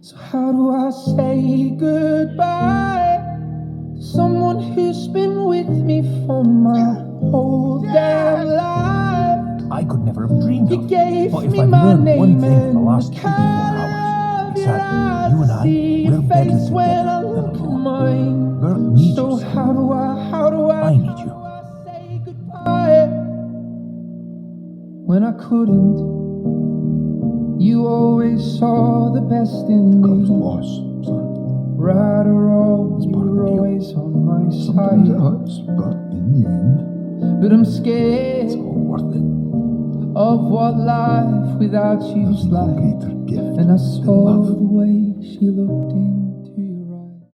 So how do I say goodbye to someone who's been with me for my whole damn life? I could never have dreamed You of. gave But if me I've my learned one name thing in the and last the 24 hours, it's that eyes. you and I, See we're your better face when together I than look at alone. mine. Bert needs So you, son. how do I I need you. say goodbye when I couldn't? You always saw the best in me. Comes loss, son. Right or wrong, It's you part of were the deal. always on my Sometimes it side. hurts, but in the end, But I'm scared it's all worth it. of what life without you's There's no like. greater gift And I than saw love. the way she looked in